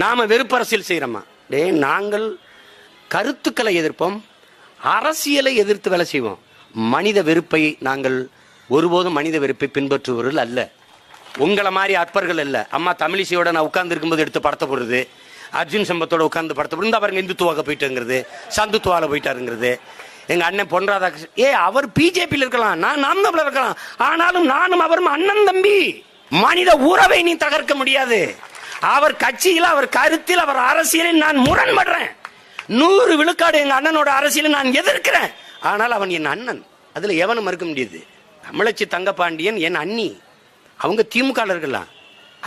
நாம வெறுப்பரசியல் செய்யறோமா? நாங்கள் கருத்துக்களை எதிர்ப்போம், அரசியலை எதிர்த்து வேலை செய்வோம். மனித வெறுப்பை நாங்கள் ஒருபோதும் மனித வெறுப்பை பின்பற்றுவர்கள் அல்ல. உங்களை மாதிரி அற்பர்கள் அல்ல. அம்மா தமிழிசையோட நான் உட்கார்ந்து இருக்கும்போது எடுத்து படத்தை போடுறது, அர்ஜுன் சம்பத்தோட உட்கார்ந்து படத்தை போடுறது, பாருங்க இந்துத்துவாக போயிட்டுங்கிறது, சந்துத்துவால போயிட்டாருங்கிறது. எங்க அண்ணன் பொன் ராதாகிருஷ்ணன் அவர் பிஜேபியில் இருக்கலாம், நான் நாம் தமிழர் இருக்கலாம், ஆனாலும் நானும் அவரும் அண்ணன் தம்பி. மனித உறவை நீ தகர்க்க முடியாது. அவர் கட்சியில், அவர் கருத்தில், அவர் அரசியலில் நான் முரண்படுறேன். 100 விழுக்காடு எங்க அண்ணனோட அரசியலை நான் எதிர்க்கிறேன். ஆனால் அவன் என் அண்ணன், அதுல எவனும் மறுக்க முடியாது. தமிழச்சி தங்கபாண்டியன் என் அண்ணி, அவங்க திமுக இருக்கலாம்,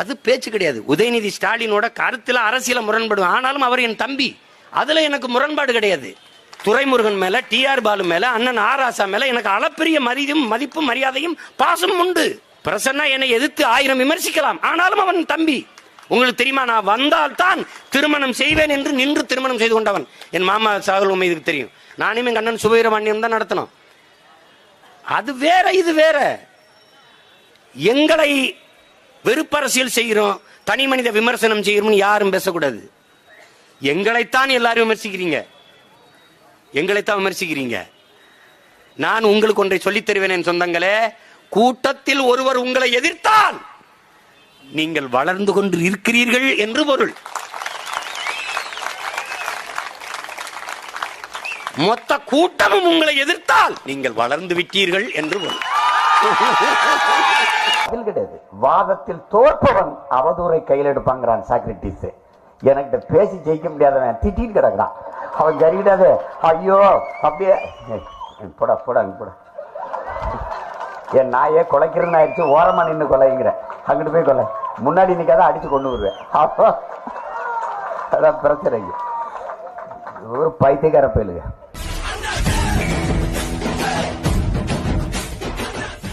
அது பேச்சு கிடையாது. உதயநிதி ஸ்டாலினோட கருத்துல அரசியல முரண்படும், ஆனாலும் அவர் என் தம்பி, அதுல எனக்கு முரண்பாடு கிடையாது. துரைமுருகன் மேல, டிஆர் பாலு மேல, அண்ணன் ஆராசா மேல எனக்கு அளப்பரிய மதிப்பும் மரியாதையும் பாசம் உண்டு. பிரசன்னா என்னை எதிர்த்து 1000 விமர்சிக்கலாம், ஆனாலும் அவன் தம்பி. உங்களுக்கு தெரியுமா, நான் வந்தால் தான் திருமணம் செய்வேன் என்று நின்று திருமணம் செய்து கொண்டவன் என் மாமா சாகல் உண்மைக்கு தெரியும். நானும் எங்க அண்ணன் சுபவீரபாண்டியன் தான் நடத்தணும். அது வேற, இது வேற. எங்களை வெறுப்பரசியல் செய்கிறோம், தனி மனித விமர்சனம் செய்கிறோம் யாரும் பேசக்கூடாது. எங்களைத்தான் எல்லாரும் விமர்சிக்கிறீங்க, எங்களைத்தான் விமர்சிக்கிறீங்க. நான் உங்களுக்கு ஒன்றை சொல்லித் தருவேன் என் சொந்தங்களே, கூட்டத்தில் ஒருவர் உங்களை எதிர்த்தால் நீங்கள் வளர்ந்து கொண்டு இருக்கிறீர்கள் என்று பொருள். மொத்த கூட்டமும் உங்களை எதிர்த்தால் நீங்கள் வளர்ந்து விட்டீர்கள் என்று பொருள். கிடையாது. வாதத்தில் தோற்பவன் அவதூறை கையில் எடுப்பாங்கிறான் சாக்ரட்டிஸ். எனக்கு பேசி ஜெயிக்க முடியாதவன் திட்டின்னு கிடக்குறான். அவன் சரியிடாது, ஐயோ அப்படியே போட போட போட, என் நாயே கொலைக்கிறேன்னு ஆயிடுச்சு, ஓரமா நின்று கொலைங்கிற, அங்கிட்டு போய் கொலை, முன்னாடி நிக்காத அடிச்சு கொண்டு வருவேன். அப்போ அதான் பிரச்சனை. ஒரு பைத்தியக்கார பயிலுங்க.